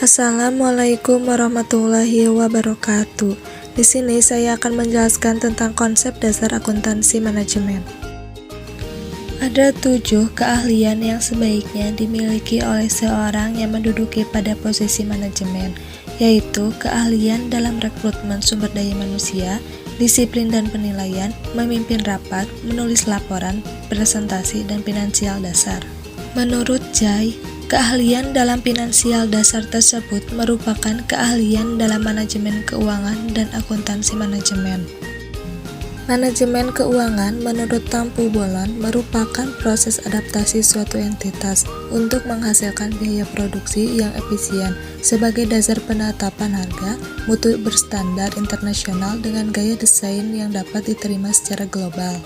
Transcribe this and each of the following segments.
Assalamualaikum warahmatullahi wabarakatuh. Di sini saya akan menjelaskan tentang konsep dasar akuntansi manajemen. Ada 7 keahlian yang sebaiknya dimiliki oleh seorang yang menduduki pada posisi manajemen, yaitu keahlian dalam rekrutmen sumber daya manusia, disiplin dan penilaian, memimpin rapat, menulis laporan, presentasi, dan finansial dasar. Menurut Jay, keahlian dalam finansial dasar tersebut merupakan keahlian dalam manajemen keuangan dan akuntansi manajemen. Manajemen keuangan menurut Tampu Bolon merupakan proses adaptasi suatu entitas untuk menghasilkan biaya produksi yang efisien sebagai dasar penetapan harga, mutu berstandar internasional dengan gaya desain yang dapat diterima secara global.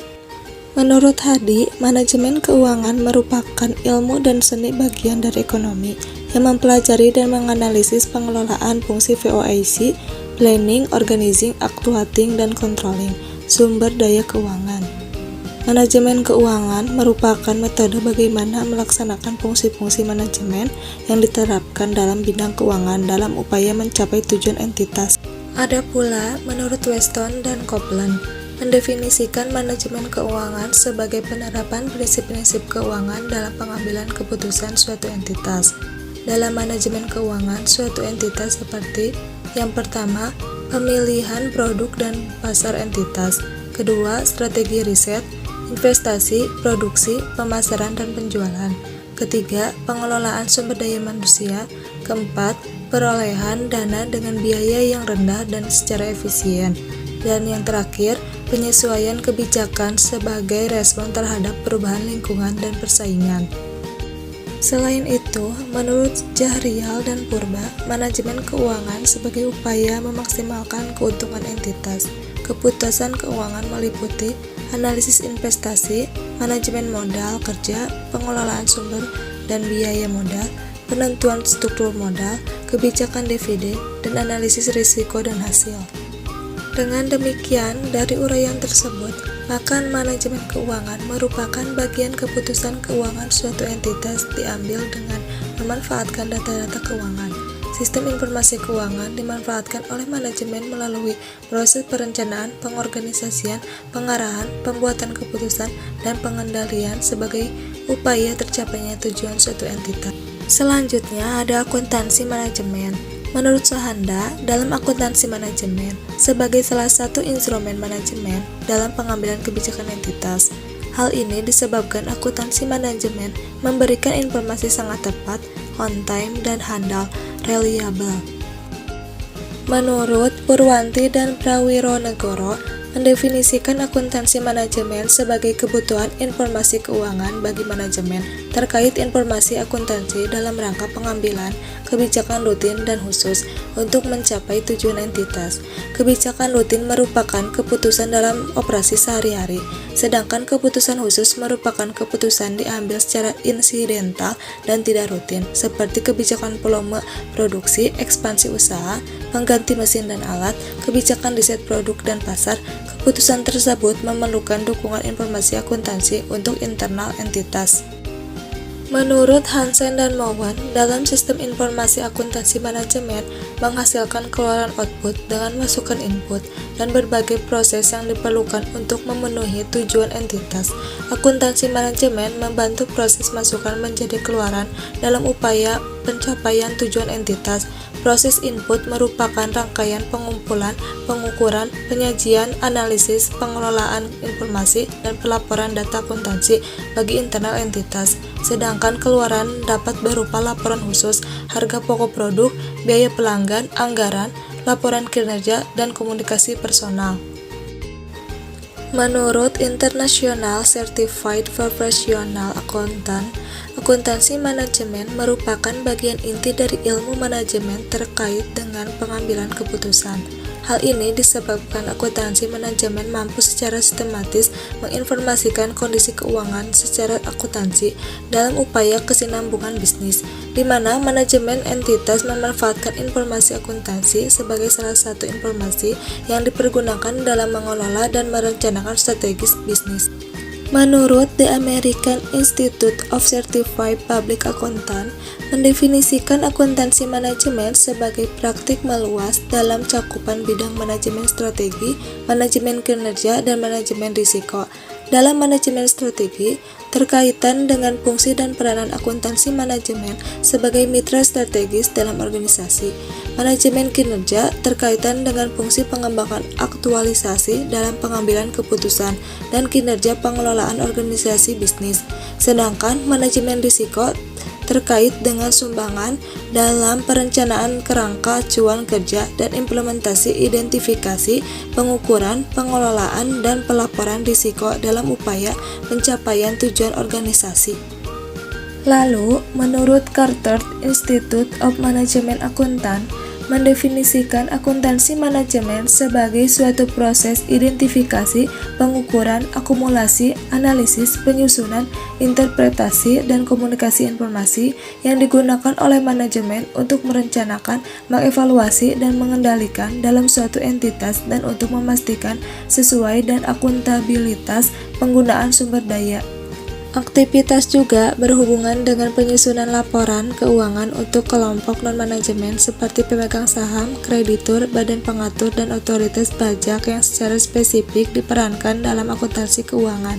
Menurut Hadi, manajemen keuangan merupakan ilmu dan seni bagian dari ekonomi yang mempelajari dan menganalisis pengelolaan fungsi VOIC, planning, organizing, actuating, dan controlling sumber daya keuangan. Manajemen keuangan merupakan metode bagaimana melaksanakan fungsi-fungsi manajemen yang diterapkan dalam bidang keuangan dalam upaya mencapai tujuan entitas. Ada pula, menurut Weston dan Copeland, mendefinisikan manajemen keuangan sebagai penerapan prinsip-prinsip keuangan dalam pengambilan keputusan suatu entitas. Dalam manajemen keuangan suatu entitas seperti yang pertama, pemilihan produk dan pasar entitas, kedua, strategi riset, investasi, produksi, pemasaran, dan penjualan, ketiga, pengelolaan sumber daya manusia, keempat, perolehan dana dengan biaya yang rendah dan secara efisien, dan yang terakhir, penyesuaian kebijakan sebagai respon terhadap perubahan lingkungan dan persaingan. Selain itu, menurut Jahrial dan Purba, manajemen keuangan sebagai upaya memaksimalkan keuntungan entitas. Keputusan keuangan meliputi analisis investasi, manajemen modal kerja, pengelolaan sumber dan biaya modal, penentuan struktur modal, kebijakan dividen, dan analisis risiko dan hasil. Dengan demikian, dari uraian tersebut, maka manajemen keuangan merupakan bagian keputusan keuangan suatu entitas diambil dengan memanfaatkan data-data keuangan. Sistem informasi keuangan dimanfaatkan oleh manajemen melalui proses perencanaan, pengorganisasian, pengarahan, pembuatan keputusan, dan pengendalian sebagai upaya tercapainya tujuan suatu entitas. Selanjutnya ada akuntansi manajemen. Menurut Sohanda, dalam akuntansi manajemen, sebagai salah satu instrumen manajemen dalam pengambilan kebijakan entitas, hal ini disebabkan akuntansi manajemen memberikan informasi sangat tepat, on time, dan handal, reliable. Menurut Purwanti dan Prawironegoro, mendefinisikan akuntansi manajemen sebagai kebutuhan informasi keuangan bagi manajemen terkait informasi akuntansi dalam rangka pengambilan kebijakan rutin dan khusus untuk mencapai tujuan entitas. Kebijakan rutin merupakan keputusan dalam operasi sehari-hari, sedangkan keputusan khusus merupakan keputusan diambil secara insidental dan tidak rutin, seperti kebijakan volume produksi, ekspansi usaha, pengganti mesin dan alat, kebijakan riset produk dan pasar. Keputusan tersebut memerlukan dukungan informasi akuntansi untuk internal entitas. Menurut Hansen dan Mowan, dalam sistem informasi akuntansi manajemen menghasilkan keluaran output dengan masukan input dan berbagai proses yang diperlukan untuk memenuhi tujuan entitas. Akuntansi manajemen membantu proses masukan menjadi keluaran dalam upaya pencapaian tujuan entitas. Proses input merupakan rangkaian pengumpulan, pengukuran, penyajian, analisis, pengelolaan informasi, dan pelaporan data akuntansi bagi internal entitas. Sedangkan keluaran dapat berupa laporan khusus, harga pokok produk, biaya pelanggan, anggaran, laporan kinerja, dan komunikasi personal. Menurut International Certified Professional Accountant, akuntansi manajemen merupakan bagian inti dari ilmu manajemen terkait dengan pengambilan keputusan. Hal ini disebabkan akuntansi manajemen mampu secara sistematis menginformasikan kondisi keuangan secara akuntansi dalam upaya kesinambungan bisnis, di mana manajemen entitas memanfaatkan informasi akuntansi sebagai salah satu informasi yang dipergunakan dalam mengelola dan merencanakan strategis bisnis. Menurut The American Institute of Certified Public Accountant, mendefinisikan akuntansi manajemen sebagai praktik meluas dalam cakupan bidang manajemen strategi, manajemen kinerja, dan manajemen risiko. Dalam manajemen strategi, terkaitan dengan fungsi dan peranan akuntansi manajemen sebagai mitra strategis dalam organisasi. Manajemen kinerja terkaitan dengan fungsi pengembangan aktualisasi dalam pengambilan keputusan dan kinerja pengelolaan organisasi bisnis. Sedangkan manajemen risiko terkait dengan sumbangan dalam perencanaan kerangka acuan kerja dan implementasi identifikasi, pengukuran, pengelolaan, dan pelaporan risiko dalam upaya pencapaian tujuan organisasi. Lalu, menurut Carter Institute of Management Accountant, mendefinisikan akuntansi manajemen sebagai suatu proses identifikasi, pengukuran, akumulasi, analisis, penyusunan, interpretasi, dan komunikasi informasi yang digunakan oleh manajemen untuk merencanakan, mengevaluasi, dan mengendalikan dalam suatu entitas dan untuk memastikan sesuai dan akuntabilitas penggunaan sumber daya. Aktivitas juga berhubungan dengan penyusunan laporan keuangan untuk kelompok non-manajemen seperti pemegang saham, kreditur, badan pengatur, dan otoritas pajak yang secara spesifik diperankan dalam akuntansi keuangan.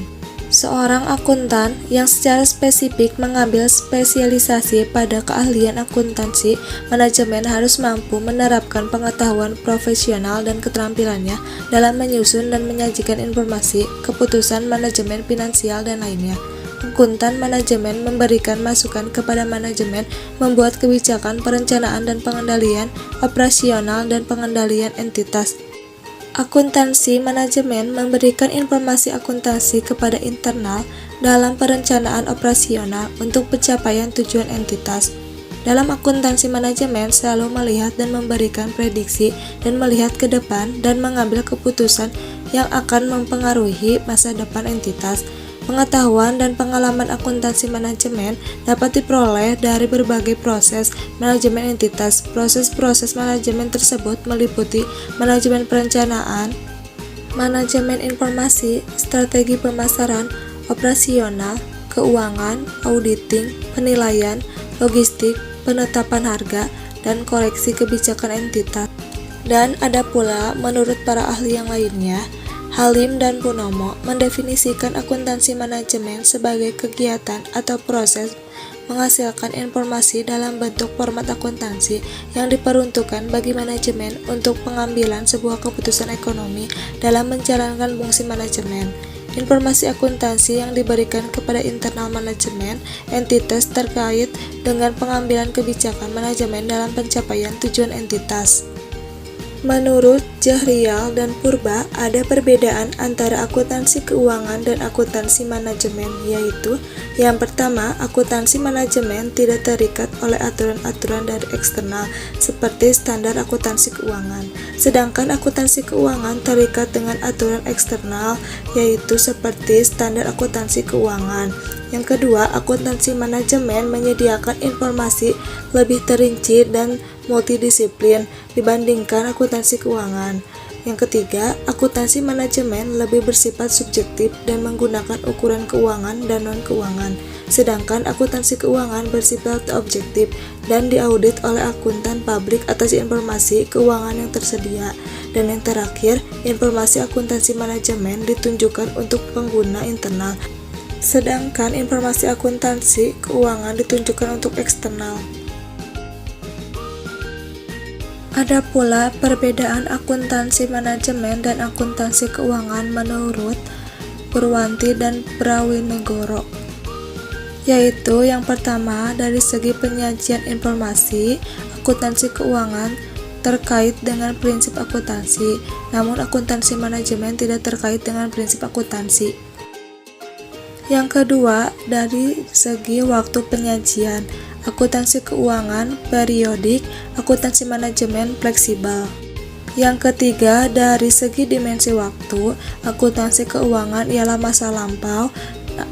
Seorang akuntan yang secara spesifik mengambil spesialisasi pada keahlian akuntansi manajemen harus mampu menerapkan pengetahuan profesional dan keterampilannya dalam menyusun dan menyajikan informasi, keputusan manajemen finansial, dan lainnya. Akuntan manajemen memberikan masukan kepada manajemen membuat kebijakan perencanaan dan pengendalian operasional dan pengendalian entitas. Akuntansi manajemen memberikan informasi akuntansi kepada internal dalam perencanaan operasional untuk pencapaian tujuan entitas. Dalam akuntansi manajemen selalu melihat dan memberikan prediksi dan melihat ke depan dan mengambil keputusan yang akan mempengaruhi masa depan entitas. Pengetahuan dan pengalaman akuntansi manajemen dapat diperoleh dari berbagai proses manajemen entitas. Proses-proses manajemen tersebut meliputi manajemen perencanaan, manajemen informasi, strategi pemasaran, operasional, keuangan, auditing, penilaian, logistik, penetapan harga, dan koreksi kebijakan entitas. Dan ada pula, menurut para ahli yang lainnya, Halim dan Purnomo mendefinisikan akuntansi manajemen sebagai kegiatan atau proses menghasilkan informasi dalam bentuk format akuntansi yang diperuntukkan bagi manajemen untuk pengambilan sebuah keputusan ekonomi dalam menjalankan fungsi manajemen. Informasi akuntansi yang diberikan kepada internal manajemen entitas terkait dengan pengambilan kebijakan manajemen dalam pencapaian tujuan entitas. Menurut Jahrial dan Purba, ada perbedaan antara akuntansi keuangan dan akuntansi manajemen, yaitu yang pertama, akuntansi manajemen tidak terikat oleh aturan-aturan dari eksternal seperti standar akuntansi keuangan, sedangkan akuntansi keuangan terikat dengan aturan eksternal, yaitu seperti standar akuntansi keuangan. Yang kedua, akuntansi manajemen menyediakan informasi lebih terinci dan multidisiplin dibandingkan akuntansi keuangan. Yang ketiga, akuntansi manajemen lebih bersifat subjektif dan menggunakan ukuran keuangan dan non-keuangan, sedangkan akuntansi keuangan bersifat objektif dan diaudit oleh akuntan publik atas informasi keuangan yang tersedia. Dan yang terakhir, informasi akuntansi manajemen ditunjukkan untuk pengguna internal, sedangkan informasi akuntansi keuangan ditunjukkan untuk eksternal. Ada pula perbedaan akuntansi manajemen dan akuntansi keuangan menurut Purwanti dan Prawinegoro, yaitu yang pertama, dari segi penyajian informasi, akuntansi keuangan terkait dengan prinsip akuntansi, namun akuntansi manajemen tidak terkait dengan prinsip akuntansi. Yang kedua, dari segi waktu penyajian, akuntansi keuangan periodik, akuntansi manajemen fleksibel. Yang ketiga, dari segi dimensi waktu, akuntansi keuangan ialah masa lampau,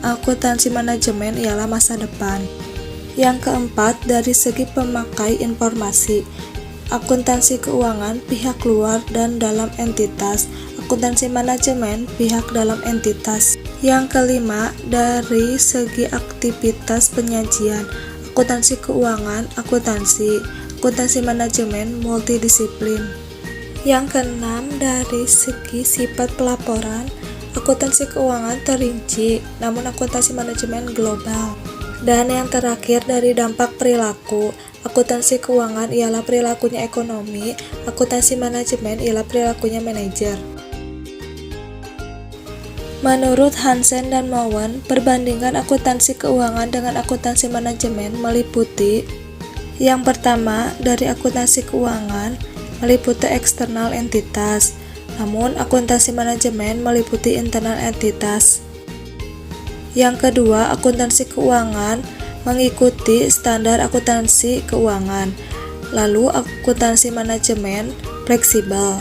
akuntansi manajemen ialah masa depan. Yang keempat, dari segi pemakai informasi, akuntansi keuangan pihak luar dan dalam entitas, akuntansi manajemen pihak dalam entitas. Yang kelima, dari segi aktivitas penyajian, akuntansi keuangan, akuntansi manajemen multidisiplin. Yang keenam, dari segi sifat pelaporan, akuntansi keuangan terinci, namun akuntansi manajemen global. Dan yang terakhir, dari dampak perilaku, akuntansi keuangan ialah perilakunya ekonomi, akuntansi manajemen ialah perilakunya manajer. Menurut Hansen dan Mowen, perbandingan akuntansi keuangan dengan akuntansi manajemen meliputi: yang pertama, dari akuntansi keuangan meliputi eksternal entitas, namun akuntansi manajemen meliputi internal entitas. Yang kedua, akuntansi keuangan mengikuti standar akuntansi keuangan, lalu akuntansi manajemen fleksibel.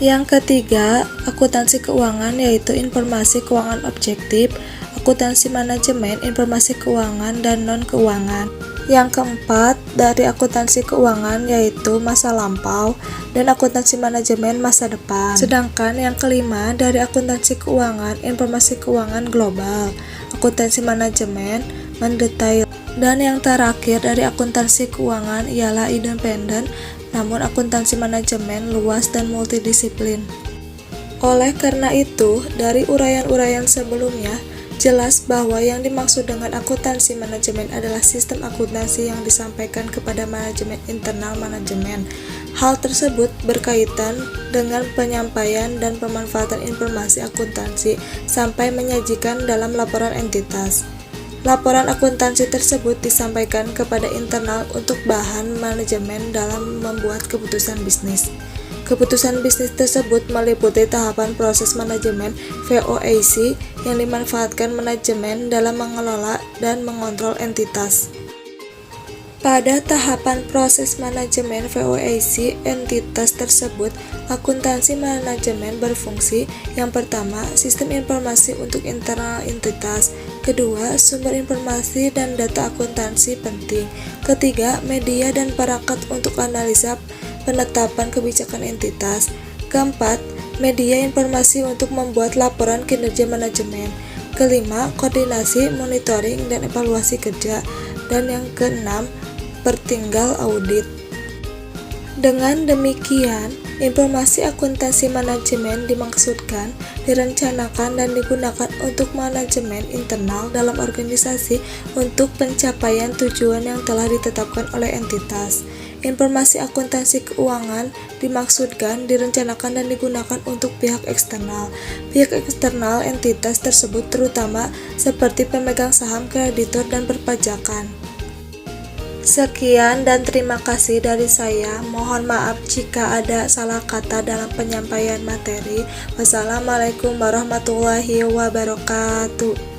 Yang ketiga, akuntansi keuangan yaitu informasi keuangan objektif, akuntansi manajemen informasi keuangan dan non-keuangan. Yang keempat, dari akuntansi keuangan yaitu masa lampau dan akuntansi manajemen masa depan. Sedangkan yang kelima, dari akuntansi keuangan informasi keuangan global, akuntansi manajemen mendetail. Dan yang terakhir, dari akuntansi keuangan ialah independen, namun akuntansi manajemen luas dan multidisiplin. Oleh karena itu, dari uraian-uraian sebelumnya, jelas bahwa yang dimaksud dengan akuntansi manajemen adalah sistem akuntansi yang disampaikan kepada manajemen internal manajemen. Hal tersebut berkaitan dengan penyampaian dan pemanfaatan informasi akuntansi sampai menyajikan dalam laporan entitas. Laporan akuntansi tersebut disampaikan kepada internal untuk bahan manajemen dalam membuat keputusan bisnis. Keputusan bisnis tersebut meliputi tahapan proses manajemen VOAC yang dimanfaatkan manajemen dalam mengelola dan mengontrol entitas. Pada tahapan proses manajemen VOAC entitas tersebut, akuntansi manajemen berfungsi: yang pertama, sistem informasi untuk internal entitas; kedua, sumber informasi dan data akuntansi penting; ketiga, media dan perangkat untuk analisa penetapan kebijakan entitas; keempat, media informasi untuk membuat laporan kinerja manajemen; kelima, koordinasi, monitoring, dan evaluasi kerja; dan yang keenam, pertinggal audit. Dengan demikian, informasi akuntansi manajemen dimaksudkan, direncanakan, dan digunakan untuk manajemen internal dalam organisasi untuk pencapaian tujuan yang telah ditetapkan oleh entitas. Informasi akuntansi keuangan dimaksudkan, direncanakan, dan digunakan untuk pihak eksternal. Pihak eksternal entitas tersebut terutama seperti pemegang saham, kreditur, dan perpajakan. Sekian dan terima kasih dari saya. Mohon maaf jika ada salah kata dalam penyampaian materi. Wassalamualaikum warahmatullahi wabarakatuh.